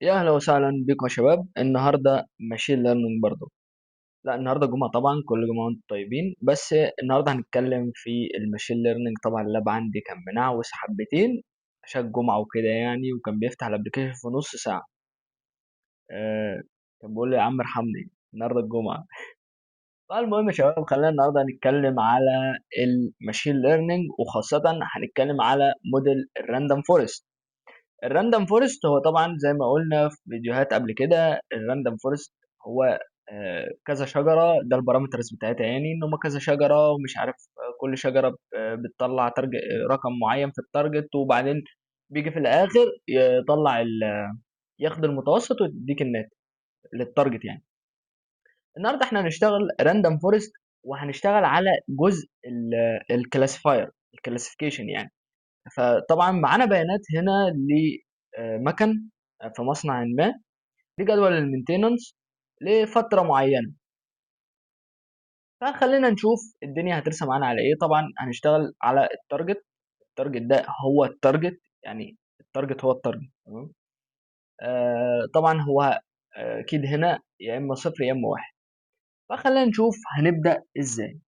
يا اهلا وسهلا بكم يا شباب. النهارده ماشين ليرنينج برضه. لا، النهارده جمعه طبعا، كل جمعه وانتم طيبين. بس النهارده هنتكلم في الماشين ليرنينج. طبعا اللاب عندي كان منعوس حبتين عشان الجمعه وكده يعني، وكان بيفتح الابلكيشن في نص ساعه. آه كان بيقول لي يا عم ارحمني، النهارده الجمعه. فالمهم يا شباب، خلينا النهارده نتكلم على الماشين ليرنينج، وخاصه هنتكلم على موديل الراندوم فورست. الراندوم فورست هو طبعا زي ما قلنا في فيديوهات قبل كده، الراندوم فورست هو كذا شجرة. ده البارامترز بتاعتها يعني ان هم كذا شجرة، ومش عارف كل شجرة بتطلع تارجت، رقم معين في التارجت، وبعدين بيجي في الاخر يطلع ياخد المتوسط ويديك الناتج للتارجت يعني. النهارده احنا هنشتغل راندوم فورست، وهنشتغل على جزء الكلاسيفاير، الكلاسيفيكيشن يعني. فطبعا معانا بيانات هنا لمكن في مصنع ما، لجدول المينتيننس لفترة معينة. فخلينا نشوف الدنيا هترسم معانا على ايه. طبعا هنشتغل على التارجت. التارجت ده هو التارجت يعني، التارجت هو التارجت، تمام. طبعا هو اكيد هنا يا اما صفر يا اما واحد. فخلينا نشوف هنبدأ ازاي.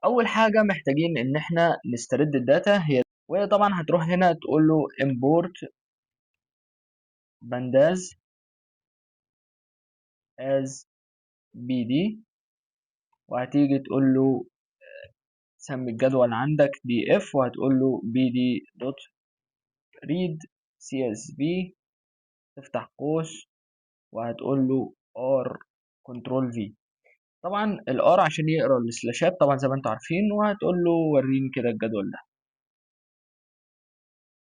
اول حاجة محتاجين ان احنا نسترد الداتا هي، وهي طبعا هتروح هنا تقول له import pandas as bd، وهتيجي تقول له سمي الجدول عندك دي اف، وهتقول له بي دي دوت ريد سي اس في، تفتح قوس، وهتقول له ار كنترول في. طبعا الار عشان يقرا السلاشات طبعا زي ما انتم عارفين، وهتقول له وريني كده الجدول ده.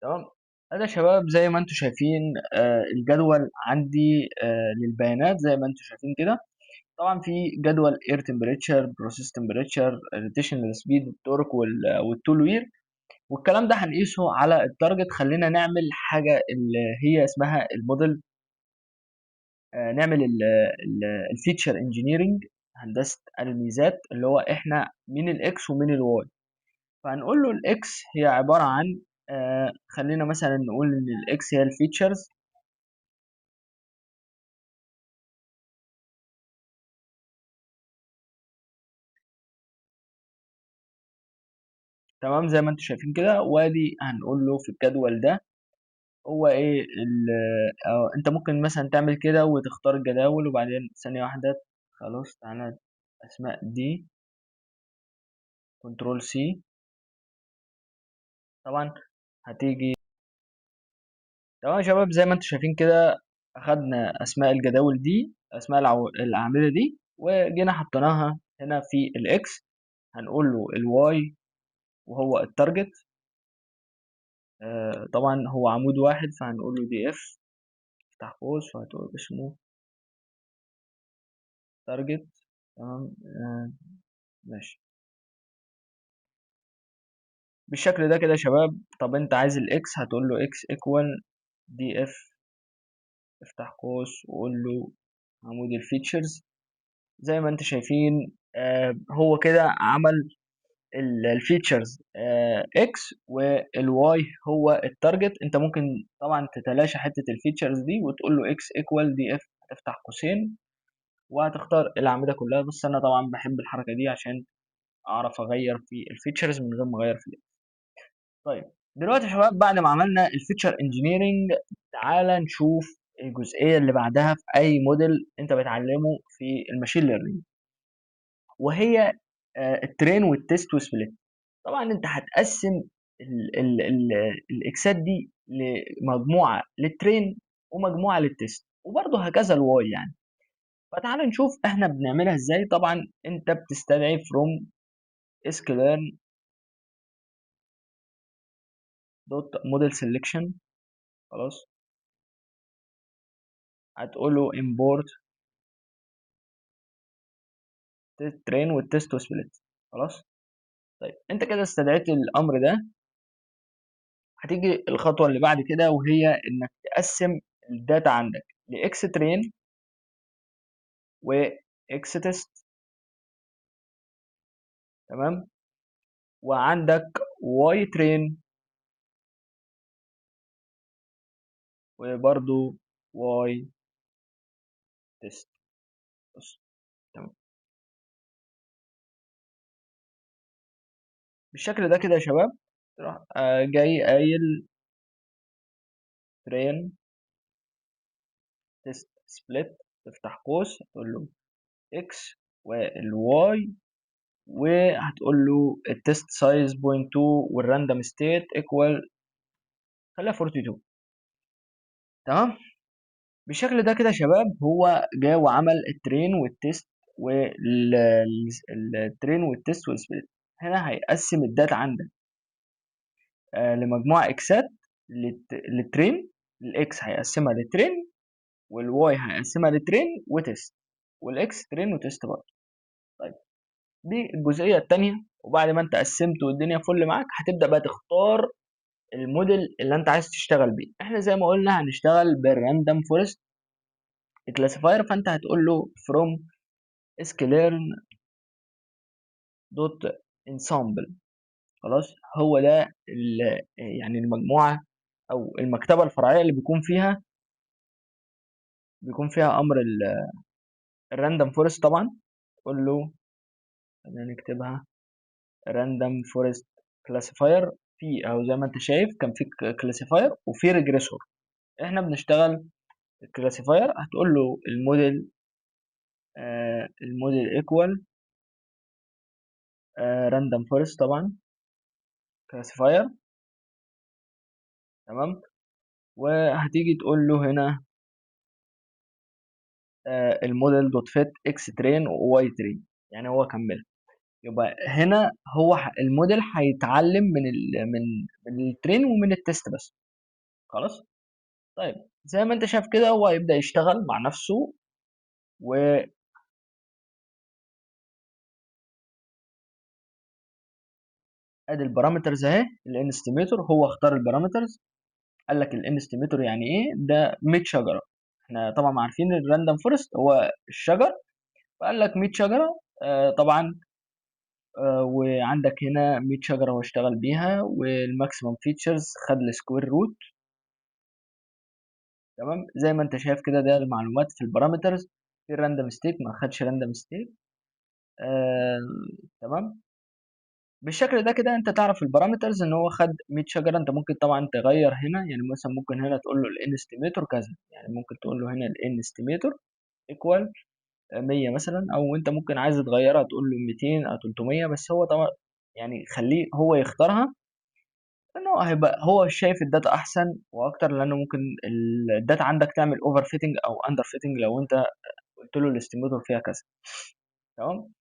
تمام. هذا يا شباب زي ما انتم شايفين الجدول عندي للبيانات زي ما انتم شايفين كده. طبعا في جدول اير تمبريتشر، بروسيس تمبريتشر، روتيشنال سبيد، التورك والتول وير، والكلام ده هنقيسه على التارجت. خلينا نعمل حاجه اللي هي اسمها الموديل، نعمل الفيتشر انجينيرنج، هندسه الميزات، اللي هو احنا مين الاكس ومين الواي. فهنقول له الاكس هي عباره عن خلينا مثلا نقول ان الاكس هي الفيتشرز. تمام زي ما انتم شايفين كده. وادي هنقول له في الجدول ده هو ايه انت ممكن مثلا تعمل كده وتختار الجداول، وبعدين ثانية واحدة. خلاص تعالى، اسماء دي كنترول سي. طبعا هتيجي. تمام يا شباب زي ما انتم شايفين كده، اخدنا اسماء الجداول دي، اسماء الاعمدة دي، وجينا حطيناها هنا في الاكس. هنقول له الواي وهو التارجت. طبعا هو عمود واحد، فهنقول له دي اف، افتح قوس، وهتقول اسمه تارجت. تمام ماشي بالشكل ده كده يا شباب. طب انت عايز الاكس، هتقول له اكس ايكوال دي اف، افتح قوس، وقول له عمود الفيتشرز. زي ما انت شايفين هو كده عمل الفيتشرز اكس، والواي هو التارجت. انت ممكن طبعا تتلاشى حته الفيتشرز دي وتقول له اكس ايكوال دي اف، هتفتح قوسين وهتختار الاعمده كلها. بس انا طبعا بحب الحركه دي عشان اعرف اغير في الفيتشرز من غير ما اغير في. طيب دلوقتي يا شباب بعد ما عملنا الفيتشر انجينيرنج، تعالى نشوف الجزئيه اللي بعدها في اي موديل انت بتعلمه في الماشين ليرنينج، وهي الترين والتيست وسبليت. طبعا انت هتقسم ال ال ال الاكسات دي لمجموعه للترين ومجموعه للتيست، وبرضه هكذا الواي يعني. فتعالى نشوف احنا بنعملها ازاي. طبعا انت بتستدعي from sklearn دوت موديل سelection. خلاص هتقول له import ترين والتيست وسبليت. خلاص. طيب انت كده استدعيت الامر ده. هتيجي الخطوه اللي بعد كده، وهي انك تقسم الداتا عندك لاكس ترين واكس تيست. تمام. وعندك واي ترين، وبرضو واي تيست. بص، تمام. بالشكل ده كده يا شباب، تروح جاي قايل ترين تيست سبليت، تفتح قوس تقول له اكس والواي، وهتقول له التست سايز 0.2 والراندوم ستيت ايكوال، خليها 42. تمام. بالشكل ده كده يا شباب، هو جه وعمل الترين والتست والترين والتست والسبليت. هنا هيقسم الداتا عندك لمجموعة اكسات، للترين. الاكس هيقسمها للترين، والواي هيقسمها لترين وتست، والاكس ترين وتست برضه. طيب، دي الجزئية التانية. وبعد ما انت قسمت والدنيا فل معاك، هتبدأ بقى تختار الموديل اللي انت عايز تشتغل بيه. احنا زي ما قلنا هنشتغل بالراندوم فورست كلاسيفاير، فانت هتقول له from sklearn دوت ensemble. خلاص، هو ده يعني المجموعة او المكتبة الفرعية اللي بيكون فيها امر الراندوم فورست طبعا. تقول له، خلينا نكتبها راندوم فورست كلاسيفاير. في او زي ما انت شايف كان في كلاسيفاير وفي ريجريسور. احنا بنشتغل الكلاسيفاير. هتقول له الموديل ايكوال راندوم فورست طبعا كلاسيفاير. تمام. وهتيجي تقول له هنا الموديل دوت فيت اكس ترين وواي ترين، يعني هو كمل. يبقى هنا هو الموديل هيتعلم من الترين ومن التست بس. خلاص. طيب، زي ما انت شايف كده هو هيبدأ يشتغل مع نفسه. وادي البارامترز اهي. الانستيميتور هو اختار البارامترز، قال لك الانستيميتور يعني ايه؟ ده 100 شجره. احنا طبعا عارفين الراندوم فورست هو الشجر، فقال لك 100 شجره. طبعا وعندك هنا 100 شجره هو اشتغل بيها، والماكسيمم فيتشرز خد السكوير روت. تمام. زي ما انت شايف كده، ده المعلومات في البارامترز. في الراندوم ستيت ما خدش راندوم ستيت. آه تمام. بالشكل ده كده انت تعرف البارامترز ان هو خد 100 شجره. انت ممكن طبعا تغير هنا، يعني مثلا ممكن هنا تقول له الانستيميتور كذا، يعني ممكن تقول له هنا الانستيميتور ايكوال 100 مثلا، او انت ممكن عايز تغيرها تقول له 200 او 300. بس هو طبعا يعني خليه هو يختارها، لانه هيبقى هو شايف الداتا احسن واكتر، لانه ممكن الداتا عندك تعمل اوفر فيتنج او اندر فيتنج لو انت قلت له الاستيميتور فيها كذا. تمام.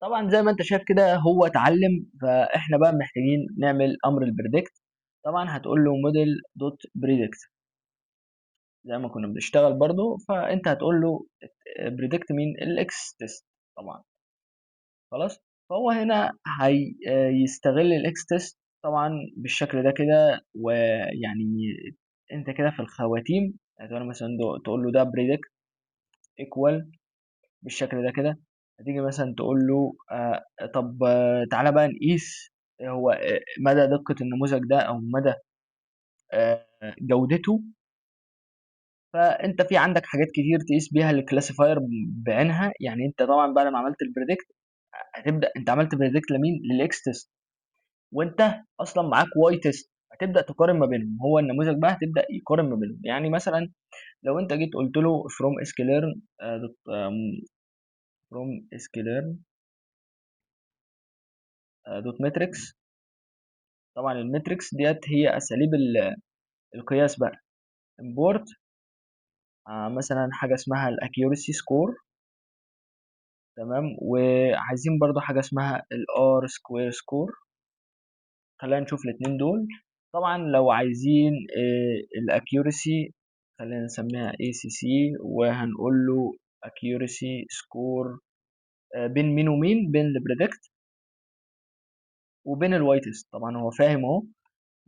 طبعا زي ما انت شايف كده هو اتعلم، فاحنا بقى محتاجين نعمل امر البريدكت. طبعا هتقول له موديل دوت بريدكت زي ما كنا بنشتغل برضو، فانت هتقول له بريدكت مين؟ الاكس تيست طبعا. خلاص. فهو هنا هيستغل الاكس تيست طبعا بالشكل ده كده. ويعني انت كده في الخواتيم هتقول مثلا تقول له ده بريدكت ايكوال بالشكل ده كده. هتيجي مثلا تقول له طب تعالى بقى نقيس هو مدى دقة النموذج ده او مدى جودته. فانت في عندك حاجات كتير تقيس بيها الكلاسيفاير بعينها. يعني انت طبعا بعد ما عملت البريدكت هتبدا انت عملت بريدكت لمين؟ للاكس تيست، وانت اصلا معاك واي تيست. هتبدا تقارن ما بينهم. هو النموذج بقى هتبدا يقارن ما بينهم. يعني مثلا لو انت جيت قلت له from sklearn from sklearn دوت ماتريكس. طبعا الماتريكس ديت هي اساليب القياس بقى. import مثلا حاجه اسمها الاكيورسي سكور. تمام. وعايزين برضو حاجه اسمها الار سكوير سكور. خلينا نشوف الاتنين دول. طبعا لو عايزين الاكيورسي، خلينا نسميها اي سي سي، وهنقول له accuracy score بين مين ومين؟ بين البريدكت وبين الواي تيست. طبعا هو فاهم اهو.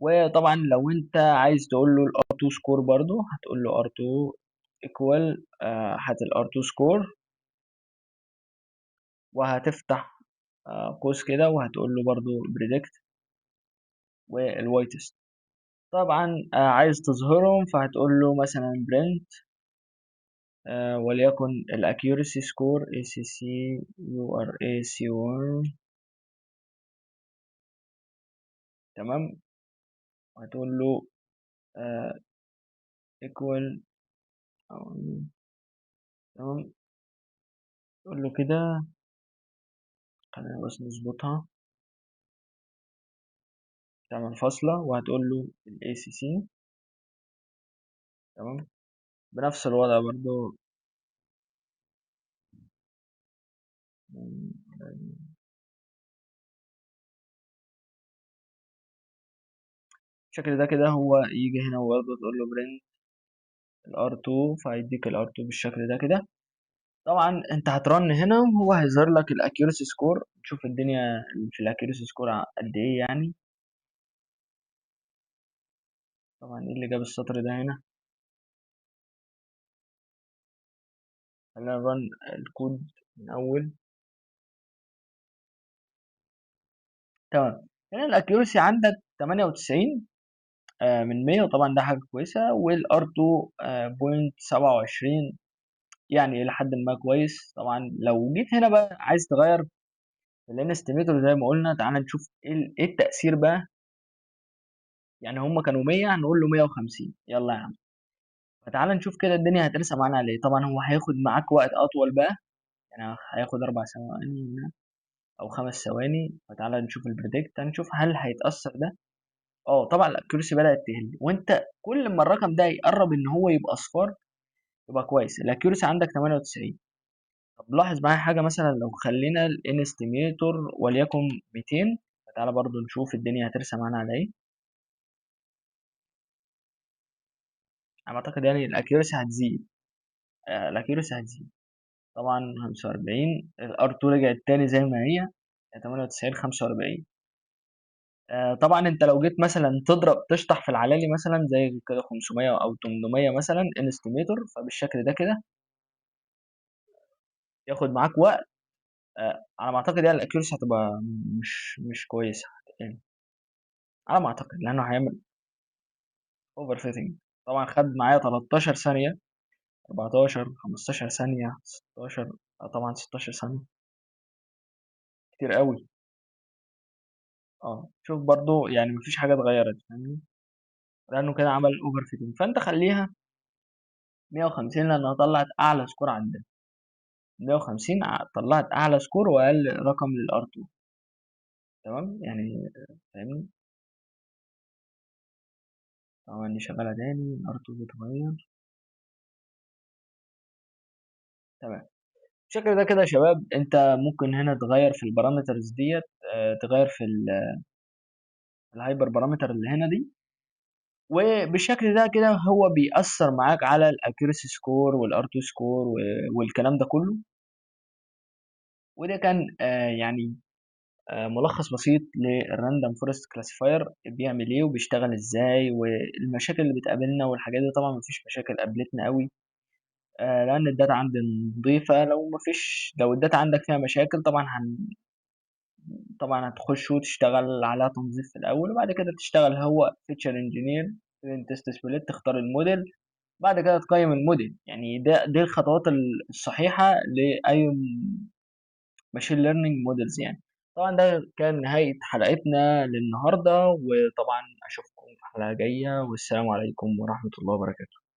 وطبعا لو انت عايز تقول له الار 2 سكور برضو هتقول له R2 equal هات الار 2 سكور، وهتفتح قوس كده، وهتقول له برضو بريدكت والواي تيست. طبعا عايز تظهرهم، فهتقول له مثلا برنت وليكن الاكيورسي سكور اي سي سي يو ار اي سي 1. تمام. وهتقول له ايكوال. تمام. تقول له كده، خلينا بس نظبطها. تعمل فاصلة وهتقول له الاي سي سي. تمام. بنفس الوضع برضو. بالشكل ده كده هو يجي هنا وبرضه تقول له برنت الار 2، فهيديك الار 2 بالشكل ده كده. طبعا انت هترن هنا وهو هيظهر لك الاكيورسي سكور. تشوف الدنيا في الاكيورسي سكور قد ايه يعني. طبعا ايه اللي جاب السطر ده هنا؟ خلينا نرن الكود من اول. تمام. هنا الاكيورسي عندك 98 من 100، وطبعا ده حاجه كويسه. والار 2 بوينت 27، يعني الى حد ما كويس. طبعا لو جيت هنا بقى عايز تغير في الانستيميتور زي ما قلنا، تعال نشوف ايه التأثير بقى. يعني هم كانوا 100، هنقول له 150. يلا يا عم. فتعال نشوف كده الدنيا هترسى معانا على ايه. طبعا هو هياخد معاك وقت اطول بقى، يعني هياخد 4 ثواني هنا او 5 ثواني. فتعال نشوف البريدكت، هنشوف هل هيتأثر ده. اه طبعا الاكيورسي بدأت تقل، وانت كل ما الرقم ده يقرب ان هو يبقى اصفار يبقى كويس. الاكيورسي عندك 98. طب لاحظ معايا حاجة، مثلا لو خلينا الانستيميتور وليكن 200، فتعالى برضو نشوف الدنيا هترسى معانا على ايه. انا اعتقد يعني الاكيورسي هتزيد. الاكيورسي هتزيد. طبعا 45. الار 2 رجعت تاني زي ما هي، 98 45. طبعا انت لو جيت مثلا تضرب تشطح في العلالي مثلا زي كده 500 او 800 مثلا انستيميتور، فبالشكل ده كده ياخد معاك وقت. على ما اعتقد يعني الاكيورسي هتبقى مش كويسه يعني، على ما اعتقد، لانه هيعمل اوفر فيتنج. طبعا خد معايا 13 ثانيه، 14، 15 ثانيه، 16. طبعا 16 ثانيه كتير قوي. شوف برضو يعني مفيش حاجه اتغيرت، فاهمني؟ لانه كده عمل اوفر فيتنج. فانت خليها 150، لانها طلعت اعلى سكور عندنا. 150 طلعت اعلى سكور واقل رقم للار 2. تمام يعني. فاهمني؟ طبعا نشغلها تاني، الار 2 بتغير. تمام. بالشكل ده كده يا شباب انت ممكن هنا تغير في البارامترز ديت. تغير في الهايبر بارامتر اللي هنا دي. وبالشكل ده كده هو بيأثر معاك على الاكيورسي سكور والار 2 سكور والكلام ده كله. وده كان يعني ملخص بسيط للراندوم فورست كلاسيفاير، بيعمل ايه وبيشتغل ازاي والمشاكل اللي بتقابلنا والحاجات دي. طبعا مفيش مشاكل قابلتنا قوي لان الداتا عندي نظيفه. لو الداتا عندك فيها مشاكل، طبعا هتخش وتشتغل عليها تنظيف في الاول، وبعد كده تشتغل هو فيتشر انجينير، تيست سبليت، تختار الموديل، بعد كده تقيم الموديل. يعني دي الخطوات الصحيحه لاي ماشين ليرنينج موديلز يعني. طبعا ده كان نهاية حلقتنا للنهاردة، وطبعا أشوفكم في حلقة جاية، والسلام عليكم ورحمة الله وبركاته.